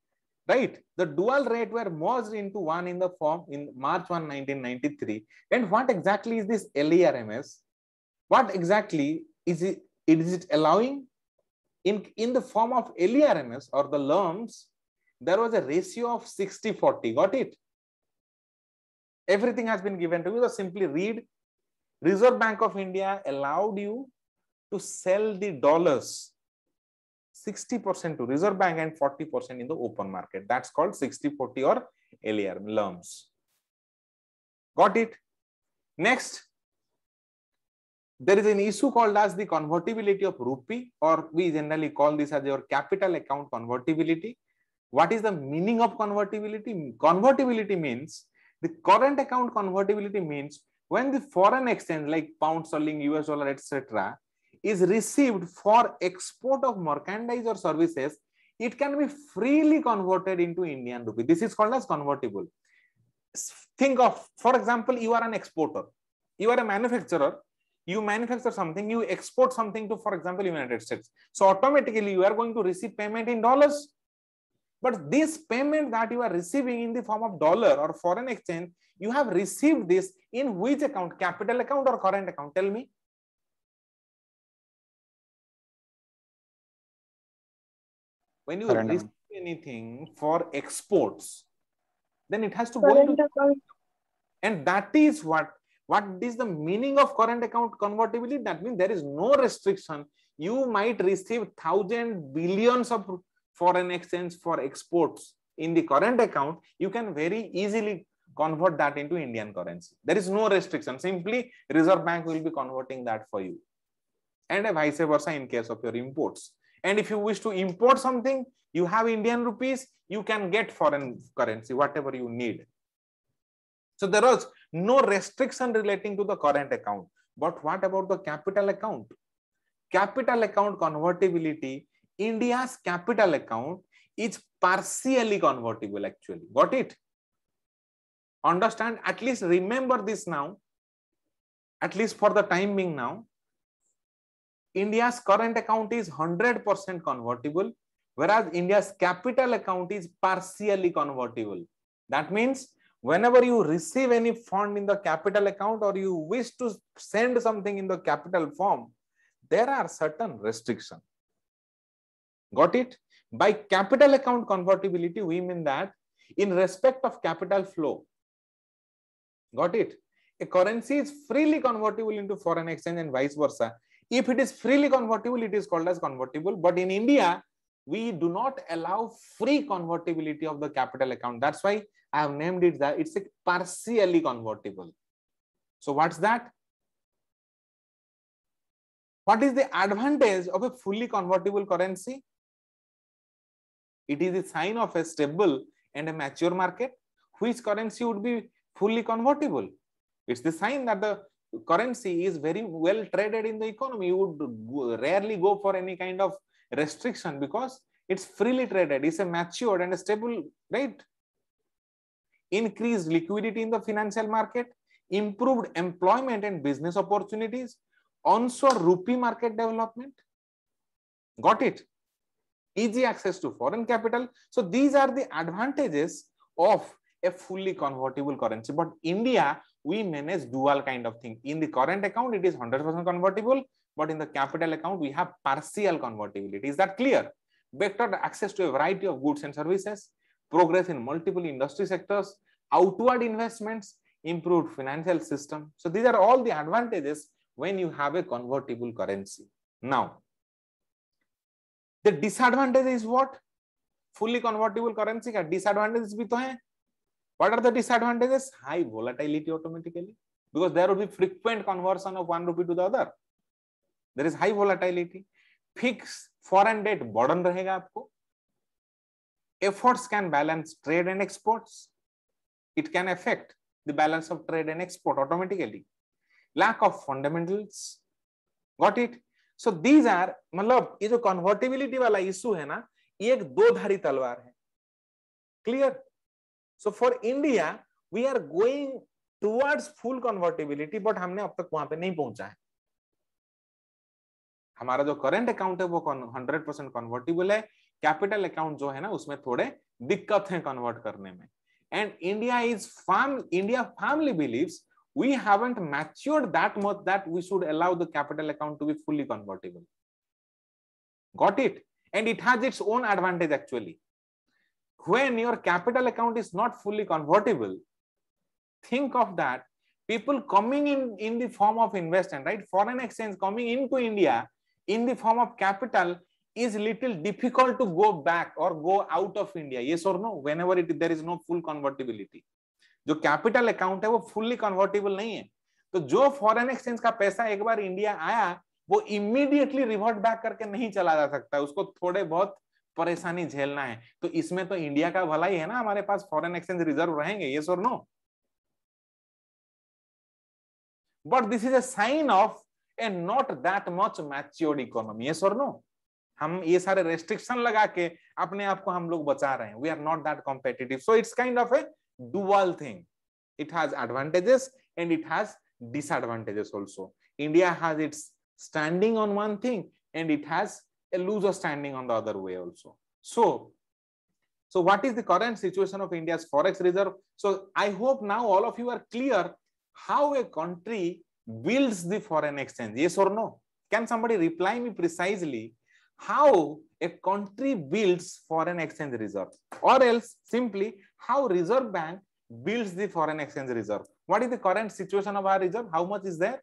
right? The dual rate were merged into one in the form in March 1, 1993. And what exactly is this LERMS? What exactly is it? Is it allowing in the form of LERMS or the LERMS? There was a ratio of 60-40. Got it? Everything has been given to you. So simply read. Reserve Bank of India allowed you to sell the dollars 60% to Reserve Bank and 40% in the open market. That's called 60-40 or LERMS. Got it? Next, there is an issue called as the convertibility of rupee, or we generally call this as your capital account convertibility. What is the meaning of convertibility? Convertibility means, the current account convertibility means when the foreign exchange like pound sterling, US dollar, etc. is received for export of merchandise or services, it can be freely converted into Indian rupee. This is called as convertible. Think of, for example, you are an exporter, you are a manufacturer, you manufacture something, you export something to, for example, United States. So automatically you are going to receive payment in dollars. But this payment that you are receiving in the form of dollar or foreign exchange, you have received this in which account? Capital account or current account? Tell me. When you receive anything for exports, then it has to go into account. And that is what is the meaning of current account convertibility? That means there is no restriction. You might receive thousands, billions of foreign exchange for exports in the current account. You can very easily convert that into Indian currency. There is no restriction. Simply Reserve Bank will be converting that for you. And vice versa in case of your imports. And if you wish to import something, you have Indian rupees, you can get foreign currency, whatever you need. So there was no restriction relating to the current account. But what about the capital account? Capital account convertibility, India's capital account is partially convertible actually. Got it? Understand? At least remember this now. At least for the time being now. India's current account is 100% convertible, whereas India's capital account is partially convertible. That means whenever you receive any fund in the capital account or you wish to send something in the capital form, there are certain restrictions. Got it? By capital account convertibility, we mean that in respect of capital flow. Got it? A currency is freely convertible into foreign exchange and vice versa. If it is freely convertible, it is called as convertible. But in India, we do not allow free convertibility of the capital account. That's why I have named it that it's a partially convertible. So what's that? What is the advantage of a fully convertible currency? It is a sign of a stable and a mature market. Which currency would be fully convertible? It's the sign that the currency is very well traded in the economy. You would rarely go for any kind of restriction because it's freely traded. It's a matured and a stable, right? Increased liquidity in the financial market, improved employment and business opportunities, onshore rupee market development. Got it? Easy access to foreign capital. So these are the advantages of a fully convertible currency. But India, we manage dual kind of thing. In the current account, it is 100% convertible, but in the capital account, we have partial convertibility. Is that clear? Better access to a variety of goods and services, progress in multiple industry sectors, outward investments, improved financial system. So these are all the advantages when you have a convertible currency. Now, the disadvantage is what? Fully convertible currency ka disadvantages bhi to hai. What are the disadvantages? High volatility automatically, because there will be frequent conversion of one rupee to the other. There is high volatility. Fixed foreign debt burden rahega aapko. Efforts can balance trade and exports. It can affect the balance of trade and export automatically. Lack of fundamentals. Got it? So these are, मतलब ये जो convertibility वाला issue है ना, ये एक दो धारी तलवार है. Clear? So for India, we are going towards full convertibility, but हमने अब तक वहां पे नहीं पहुंचा है. हमारा जो current account है वो 100% convertible है. कैपिटल अकाउंट जो है ना उसमें थोड़े दिक्कत है कन्वर्ट करने में. And India firmly believes we haven't matured that much that we should allow the capital account to be fully convertible. Got it? And it has its own advantage actually. When your capital account is not fully convertible, think of that. People coming in the form of investment, right? Foreign exchange coming into India in the form of capital is little difficult to go back or go out of India. Yes or no? Whenever there is no full convertibility. जो capital account है वो fully convertible नहीं है. तो जो foreign exchange का पैसा एक बार इंडिया आया वो इमीडिएटली रिवर्ट बैक करके नहीं चला जा सकता. उसको थोड़े बहुत परेशानी झेलना है. तो इसमें तो इंडिया का भला ही है ना, हमारे पास फॉरेन एक्सचेंज रिजर्व रहेंगे. यस और no? But this is a sign of a not that much matured economy. Yes और नो? हम ये सारे रेस्ट्रिक्शन लगा के अपने आप को हम लोग बचा रहे हैं. We are not that competitive. So it's kind of a dual thing. It has advantages and it has disadvantages also. India has its standing on one thing and it has a looser standing on the other way also. So what is the current situation of India's forex reserve? So I hope now all of you are clear how a country builds the foreign exchange. Yes or no? Can somebody reply me precisely how a country builds foreign exchange reserve, or else simply how Reserve Bank builds the foreign exchange reserve? What is the current situation of our reserve? How much is there?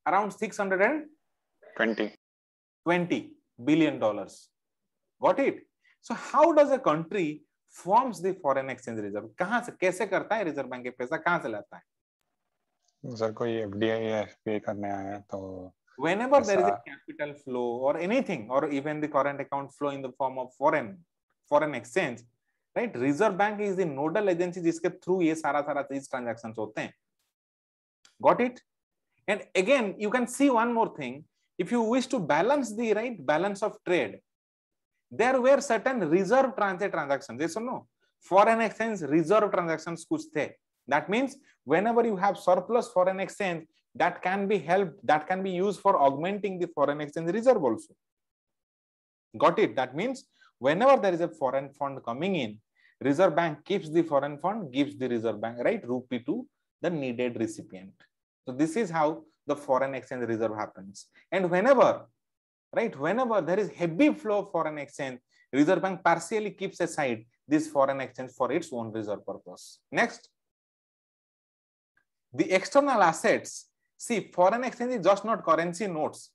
Around $620 billion. Got it? So how does a country forms the foreign exchange reserve? कहां से कैसे करता है reserve bank? पैसा कहां से लाता है? सर कोई FDI या FPI करने आया तो whenever there is a capital flow or anything, or even the current account flow in the form of foreign exchange, right? Reserve Bank is the nodal agency जिसके through ये सारा चीज transactions होते हैं. Got it? And again you can see one more thing. If you wish to balance the balance of trade, there were certain reserve transit transactions. Yes or no? Foreign exchange reserve transactions कुछ थे. That means whenever you have surplus foreign exchange, that can be used for augmenting the foreign exchange reserve also. Got it? That means whenever there is a foreign fund coming in, Reserve Bank keeps the foreign fund, gives the Reserve Bank rupee to the needed recipient. So this is how the foreign exchange reserve happens. And whenever there is heavy flow of foreign exchange, Reserve Bank partially keeps aside this foreign exchange for its own reserve purpose. Next, the external assets. See, foreign exchange is just not currency notes.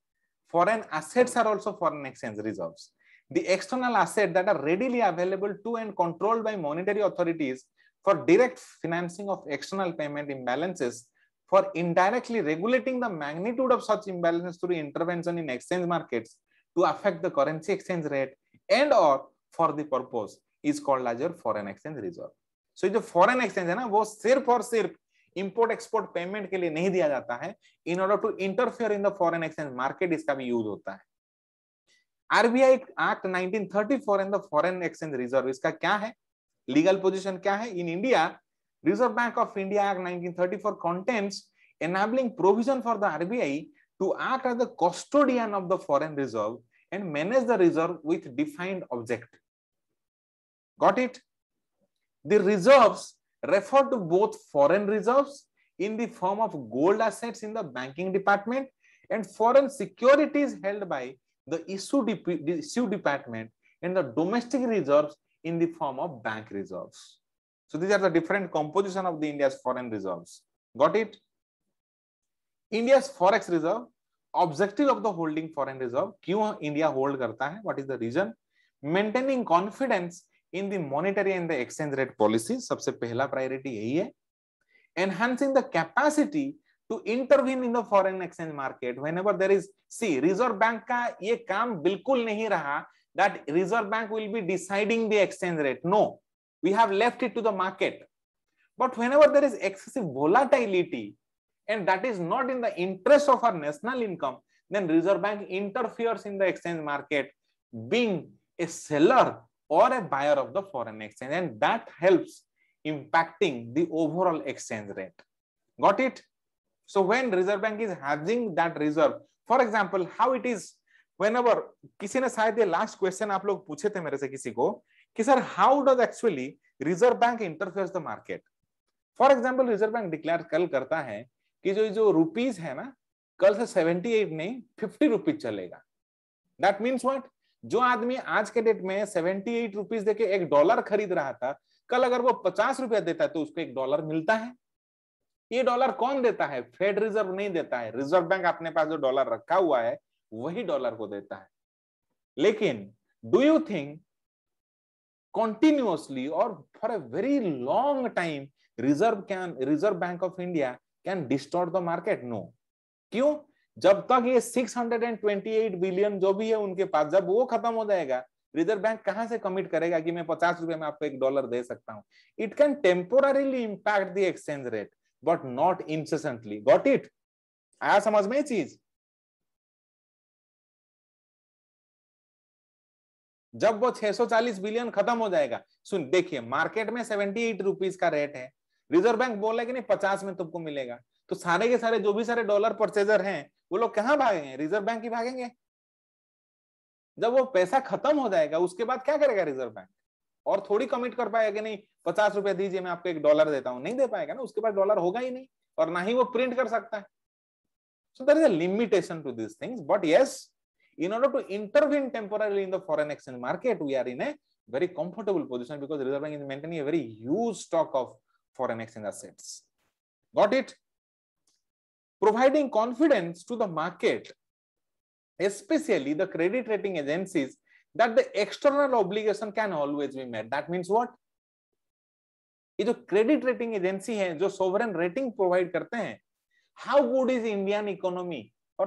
Foreign assets are also foreign exchange reserves. The external assets that are readily available to and controlled by monetary authorities for direct financing of external payment imbalances, for indirectly regulating the magnitude of such imbalances through intervention in exchange markets to affect the currency exchange rate and or for the purpose, is called as your foreign exchange reserve. So the foreign exchange है ना, वो सिर्फ और सिर्फ import export payment के लिए नहीं दिया जाता है. In order to interfere in the foreign exchange market इसका भी यूज होता है. RBI Act 1934 and the foreign exchange reserve, इसका क्या है लीगल पोजीशन? क्या है in India? Reserve Bank of India Act 1934 contains enabling provision for the RBI to act as the custodian of the foreign reserve and manage the reserve with defined object. Got it? The reserves refer to both foreign reserves in the form of gold assets in the banking department and foreign securities held by the issue department and the domestic reserves in the form of bank reserves. So these are the different composition of the India's foreign reserves. Got it? India's forex reserve, objective of the holding foreign reserve, क्यों India hold करता है? What is the reason? Maintaining confidence in the monetary and the exchange rate policy, सबसे पहला priority यही है. Enhancing the capacity to intervene in the foreign exchange market whenever there is, see, Reserve Bank का ये काम बिल्कुल नहीं रहा that Reserve Bank will be deciding the exchange rate. No, we have left it to the market. But whenever there is excessive volatility and that is not in the interest of our national income, then Reserve Bank interferes in the exchange market, being a seller or a buyer of the foreign exchange, and that helps impacting the overall exchange rate. Got it? So when Reserve Bank is having that reserve, for example, how it is whenever किसी ने शायद ये last question आप लोग पूछे थे मेरे से किसी को कि sir how does actually reserve bank interferes the market. For example reserve bank declare कल करता है कि जो रुपीस है ना कल से 78 नहीं 50 रुपीज चलेगा। दैट मीन्स व्हाट, जो आदमी आज के डेट में 78 रुपीज देके $1 खरीद रहा था, कल अगर वो 50 रुपया देता है तो उसको $1 मिलता है। ये डॉलर कौन देता है? फेड रिजर्व नहीं देता है, रिजर्व बैंक अपने पास जो डॉलर रखा हुआ है वही डॉलर को देता है। लेकिन do you think continuously or for a very long time Reserve Bank of India can distort the market? No. क्यों? जब तक ये 628 बिलियन जो भी है उनके पास, जब वो खत्म हो जाएगा, रिजर्व बैंक कहां से कमिट करेगा कि मैं 50 रुपए में आपको $1 दे सकता हूं? It can temporarily impact the exchange rate but not incessantly. Got it? आया समझ में ये चीज? जब वो 640 बिलियन खत्म हो जाएगा, सुन देखिए मार्केट में 78 रुपीज का रेट है, रिजर्व बैंक बोला कि नहीं 50 में तुमको मिलेगा, तो सारे के सारे जो भी सारे डॉलर परचेजर हैं वो लोग कहां भागेंगे? रिजर्व बैंक ही भागेंगे। जब वो पैसा खत्म हो जाएगा उसके बाद क्या करेगा रिजर्व बैंक? और थोड़ी कमिट कर पाएगा कि नहीं 50 रुपए दीजिए मैं आपको $1 देता हूं, नहीं दे पाएगा ना, उसके पास डॉलर होगा ही नहीं और ना ही वो प्रिंट कर सकता है। So there is a limitation to this things, but yes, in order to intervene temporarily in the foreign exchange market, we are in a very comfortable position because Reserve Bank is maintaining a very huge stock of foreign exchange assets. Got it? Providing confidence to the market, especially the credit rating agencies, that the external obligation can always be met. That means what? ये जो credit rating agency है, जो sovereign rating provide करते हैं, how good is Indian economy or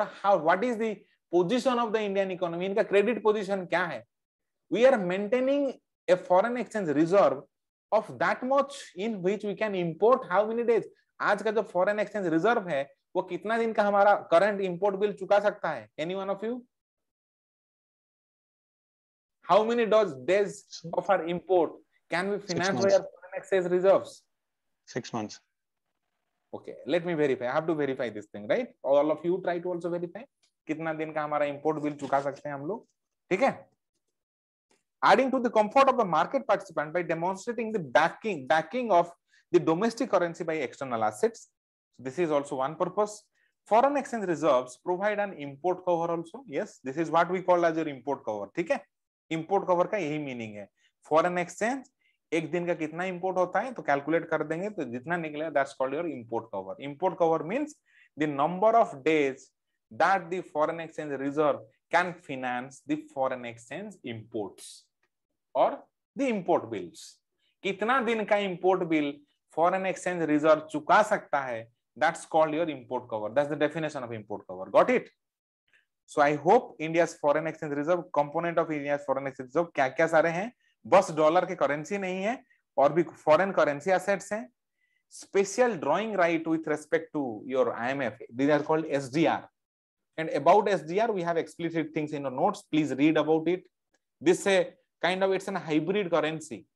what is the position of the Indian economy, इनका credit position क्या है? We are maintaining a foreign exchange reserve of that much in which we can import how many days? आज का जो foreign exchange reserve है वो कितना दिन का हमारा current import bill चुका सकता है? Any one of you? How many days of our import can we finance by our foreign exchange reserves? 6 months. Okay, let me verify. I have to verify this thing, right? All of you try to also verify. कितना दिन का हमारा import bill चुका सकते हैं हम लोग? ठीक है? Adding to the comfort of the market participant by demonstrating the backing of the domestic currency by external assets. So this is also one purpose. Foreign exchange reserves provide an import cover also. Yes, this is what we call as your import cover. ठीक है? Import cover का यही meaning है. Foreign exchange एक दिन का कितना import होता है तो कैलकुलेट कर देंगे तो जितना निकलेगा that's called your import cover. Import cover means the number of days that the foreign exchange reserve can finance the foreign exchange imports or the import bills. कितना दिन का import bill foreign exchange reserve चुका सकता है, that's called your import cover. That's the definition of import cover. Got it? So I hope India's foreign exchange reserve, component of India's foreign exchange reserve क्या क्या सारे हैं, बस dollar के currency नहीं है और भी फॉरेन करेंसी एसेट्स हैं. Special drawing right with respect to your IMF, these are called SDR. And about SDR, we have explicit things in your notes. Please read about it. This kind of, it's a hybrid currency.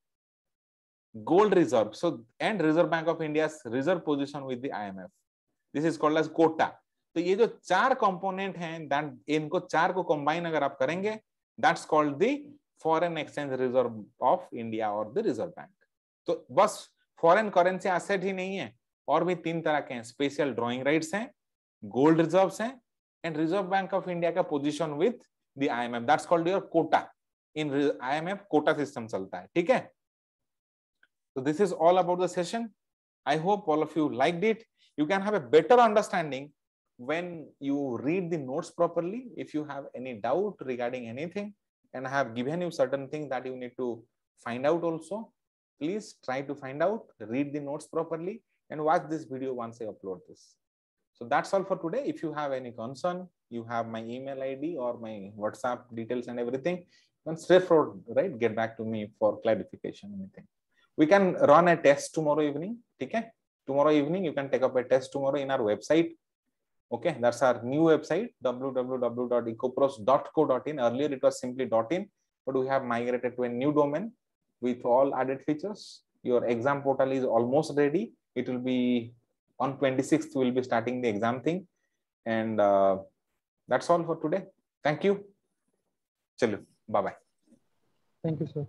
Gold reserve. So, and Reserve Bank of India's reserve position with the IMF. This is called as quota. तो ये जो 4 component हैं, that इनको 4 को combine अगर आप करेंगे, that's called the foreign exchange reserve of India or the Reserve Bank. तो बस foreign currency asset ही नहीं है, और भी 3 तरह के हैं. Special drawing rights हैं, gold reserves हैं, and Reserve Bank of India का position with the IMF. That's called your quota. In IMF quota system चलता है. ठीक है? So this is all about the session. I hope all of you liked it. You can have a better understanding when you read the notes properly. If you have any doubt regarding anything, and I have given you certain things that you need to find out also, please try to find out, read the notes properly, and watch this video once I upload this. So that's all for today. If you have any concern, you have my email ID or my WhatsApp details and everything. Then straightforward, right? Get back to me for clarification, anything. We can run a test tomorrow evening. Okay? Tomorrow evening, you can take up a test tomorrow in our website. Okay, that's our new website, www.ecopros.co.in. Earlier, it was simply .in, but we have migrated to a new domain with all added features. Your exam portal is almost ready. It will be on 26th, we'll be starting the exam thing. And that's all for today. Thank you. चलो bye bye. Thank you sir.